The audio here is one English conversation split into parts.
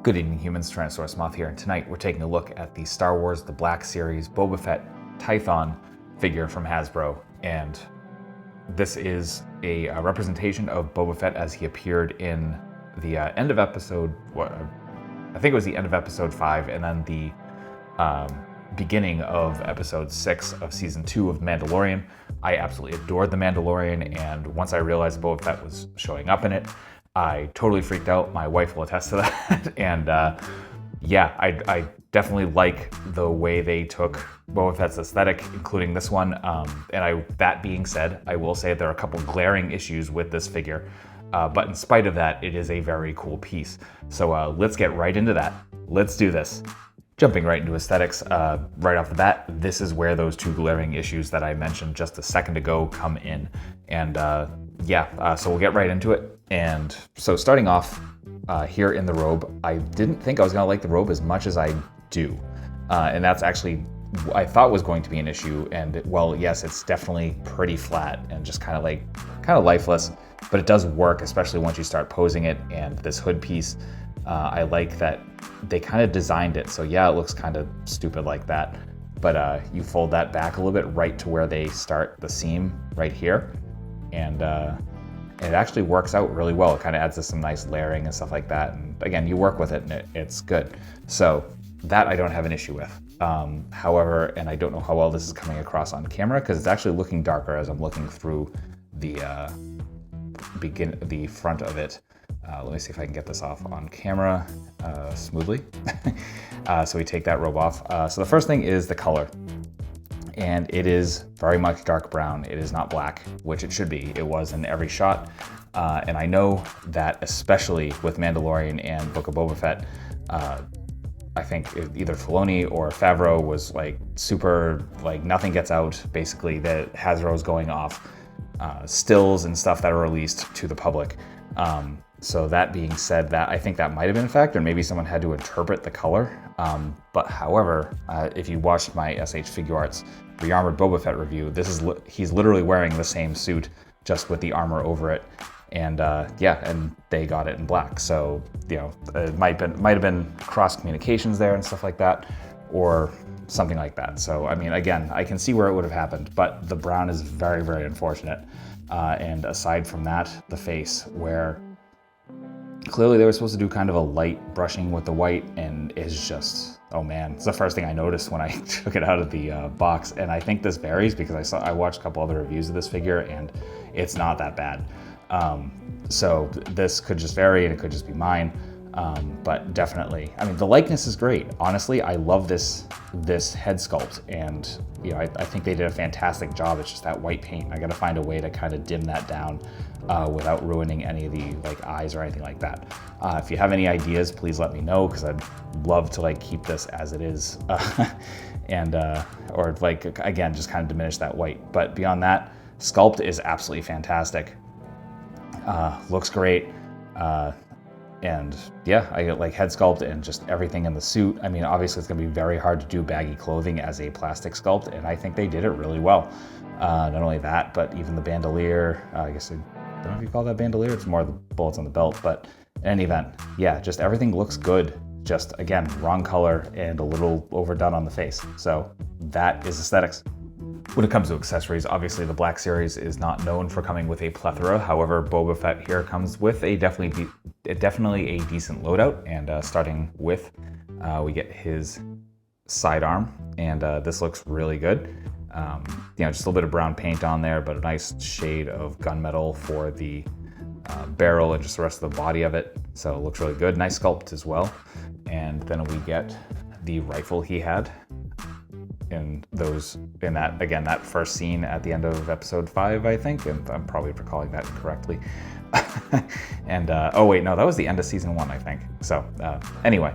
Good evening, humans. Tyrannosaurusmoth here, and tonight we're taking a look at the Star Wars The Black Series Boba Fett Tython figure from Hasbro, and this is a representation of Boba Fett as he appeared in the end of episode, I think it was the end of episode 5, and then the beginning of episode 6 of season 2 of Mandalorian. I absolutely adored The Mandalorian, and once I realized Boba Fett was showing up in it, I totally freaked out. My wife will attest to that. And yeah, I definitely like the way they took Boba Fett's aesthetic, including this one. That being said, I will say there are a couple glaring issues with this figure. But in spite of that, it is a very cool piece. So let's get right into that. Let's do this. Jumping right into aesthetics, right off the bat, this is where those two glaring issues that I mentioned just a second ago come in. And so we'll get right into it. And so starting off here in the robe, I didn't think I was gonna like the robe as much as I do. And that's actually, I thought was going to be an issue. And well, yes, it's definitely pretty flat and just kind of lifeless, but it does work, especially once you start posing it. And this hood piece, I like that they kind of designed it. So yeah, it looks kind of stupid like that, but you fold that back a little bit right to where they start the seam right here. And it actually works out really well. It kind of adds to some nice layering and stuff like that. And again, you work with it and it's good. So that I don't have an issue with. However, and I don't know how well this is coming across on camera because it's actually looking darker as I'm looking through the front of it. Let me see if I can get this off on camera smoothly. So we take that robe off. So the first thing is the color. And it is very much dark brown. It is not black, which it should be. It was in every shot. And I know that especially with Mandalorian and Book of Boba Fett, I think either Filoni or Favreau was like super, like nothing gets out, basically, that Hasbro's going off stills and stuff that are released to the public. So that being said, that I think that might have been a factor. Maybe someone had to interpret the color. But however, if you watched my SH Figure Arts Rearmored Boba Fett review, he's literally wearing the same suit, just with the armor over it. And and they got it in black. So, you know, it might have been cross communications there and stuff like that, or something like that. So, I mean, again, I can see where it would have happened, but the brown is very, very unfortunate. And aside from that, the face, where clearly they were supposed to do kind of a light brushing with the white, and it's just, oh man, it's the first thing I noticed when I took it out of the box. And I think this varies because I watched a couple other reviews of this figure and it's not that bad. So this could just vary and it could just be mine. But definitely, I mean, the likeness is great. Honestly, I love this head sculpt, and you know, I think they did a fantastic job. It's just that white paint. I got to find a way to kind of dim that down without ruining any of the like eyes or anything like that. If you have any ideas, please let me know, because I'd love to like keep this as it is, or like again, just kind of diminish that white. But beyond that, sculpt is absolutely fantastic. Looks great. And yeah, I get like head sculpt and just everything in the suit. I mean, obviously it's gonna be very hard to do baggy clothing as a plastic sculpt, and I think they did it really well. Not only that, but even the bandolier, I guess I don't know if you call that bandolier, it's more the bullets on the belt, but in any event, yeah, just everything looks good. Just again, wrong color and a little overdone on the face. So that is aesthetics. When it comes to accessories, obviously the Black Series is not known for coming with a plethora. However, Boba Fett here comes with a definitely a decent loadout. And starting with, we get his sidearm, and this looks really good. You know, just a little bit of brown paint on there, but a nice shade of gunmetal for the barrel and just the rest of the body of it. So it looks really good. Nice sculpt as well. And then we get the rifle he had in that first scene at the end of episode 5, I think, and I'm probably recalling that incorrectly. And oh wait, no, that was the end of season 1, I think. So anyway,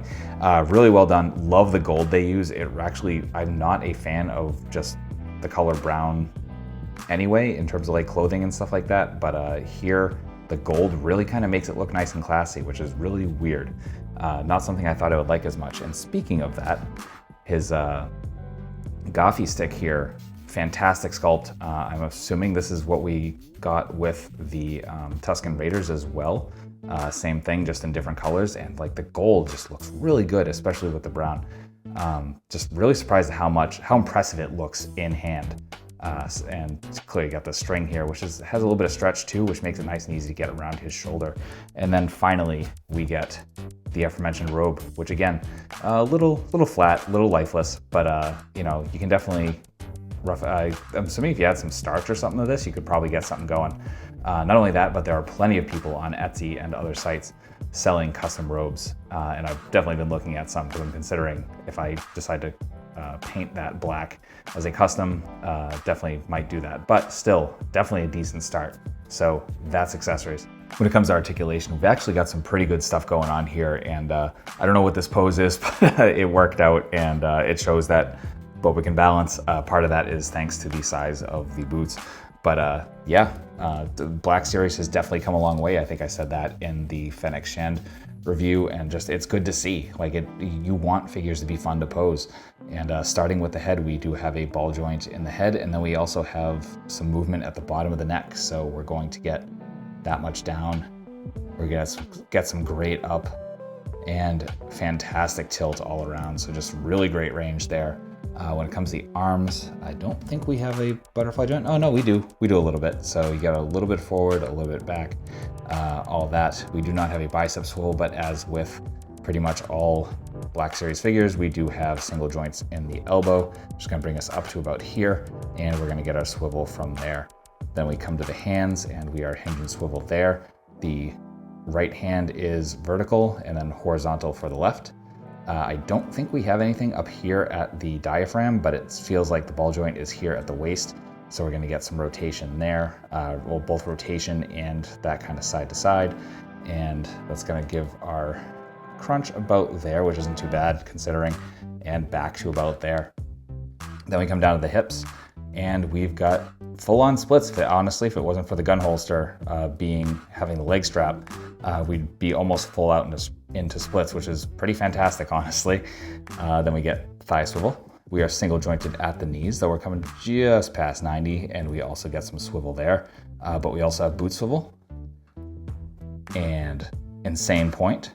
really well done. Love the gold they use. It actually, I'm not a fan of just the color brown anyway, in terms of like clothing and stuff like that, but here the gold really kind of makes it look nice and classy, which is really weird. Not something I thought I would like as much. And speaking of that, his Gaffi stick here, fantastic sculpt. I'm assuming this is what we got with the Tusken Raiders as well. Same thing, just in different colors, and like the gold just looks really good, especially with the brown. Just really surprised at how impressive it looks in hand. And clearly got the string here, which has a little bit of stretch too, which makes it nice and easy to get around his shoulder. And then finally, we get the aforementioned robe, which again, a little flat, a little lifeless, but you know, you can definitely I'm assuming if you add some starch or something to this, you could probably get something going. Not only that, but there are plenty of people on Etsy and other sites selling custom robes, and I've definitely been looking at some because I'm considering if I decide to paint that black as a custom, definitely might do that, but still definitely a decent start. So that's accessories. When it comes to articulation, we've actually got some pretty good stuff going on here, and I don't know what this pose is, but it worked out, and it shows that Boba can balance. Part of that is thanks to the size of the boots. But yeah, the Black Series has definitely come a long way. I think I said that in the Fennec Shand review, and just it's good to see. Like, you want figures to be fun to pose. And starting with the head, we do have a ball joint in the head, and then we also have some movement at the bottom of the neck. So we're going to get that much down. We're gonna get some great up and fantastic tilt all around. So just really great range there. When it comes to the arms, I don't think we have a butterfly joint. Oh no, we do. We do a little bit. So you got a little bit forward, a little bit back, all that. We do not have a bicep swivel, but as with pretty much all Black Series figures, we do have single joints in the elbow. Just gonna bring us up to about here, and we're gonna get our swivel from there. Then we come to the hands, and we are hinge and swivel there. The right hand is vertical and then horizontal for the left. I don't think we have anything up here at the diaphragm, but it feels like the ball joint is here at the waist. So we're gonna get some rotation there. Well, both rotation and that kind of side to side. And that's gonna give our crunch about there, which isn't too bad considering, and back to about there. Then we come down to the hips, and we've got full-on splits. Honestly, if it wasn't for the gun holster having the leg strap, we'd be almost full out into splits, which is pretty fantastic, honestly. Then we get thigh swivel. We are single jointed at the knees, though we're coming just past 90, and we also get some swivel there. But we also have boot swivel and insane point.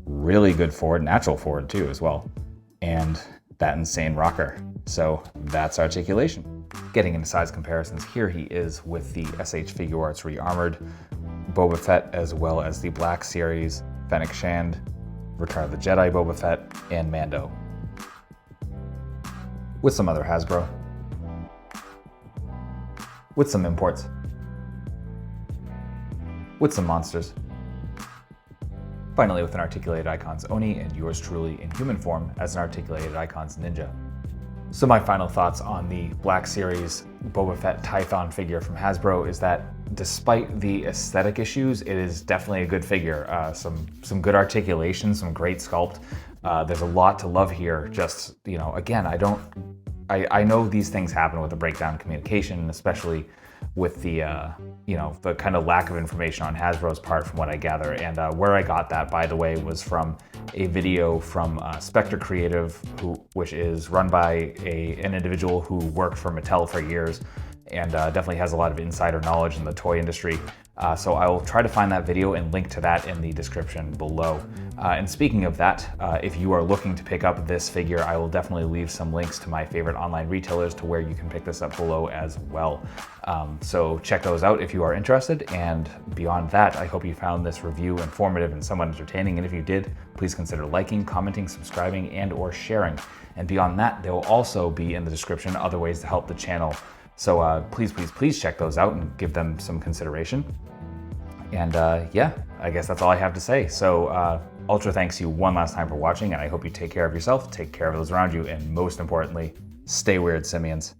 Really good forward, natural forward too as well. And that insane rocker. So that's articulation. Getting into size comparisons, here he is with the SH Figure Arts Re-Armored Boba Fett, as well as the Black Series, Fennec Shand, Return of the Jedi Boba Fett, and Mando. With some other Hasbro. With some imports. With some monsters. Finally, with an Articulated Icons Oni, and yours truly in human form as an Articulated Icons Ninja. So my final thoughts on the Black Series Boba Fett Tython figure from Hasbro is that despite the aesthetic issues, it is definitely a good figure. Some good articulation, some great sculpt. There's a lot to love here. Just, you know, again, I know these things happen with the breakdown communication, especially with the, you know, the kind of lack of information on Hasbro's part from what I gather. And where I got that, by the way, was from a video from Spectre Creative, which is run by an individual who worked for Mattel for years and definitely has a lot of insider knowledge in the toy industry. So I will try to find that video and link to that in the description below. And speaking of that, if you are looking to pick up this figure, I will definitely leave some links to my favorite online retailers to where you can pick this up below as well. So check those out if you are interested. And beyond that, I hope you found this review informative and somewhat entertaining. And if you did, please consider liking, commenting, subscribing, and or sharing. And beyond that, there will also be in the description other ways to help the channel. So please check those out and give them some consideration. And yeah, I guess that's all I have to say. So ultra thanks you one last time for watching, and I hope you take care of yourself, take care of those around you, and most importantly, stay weird, simians.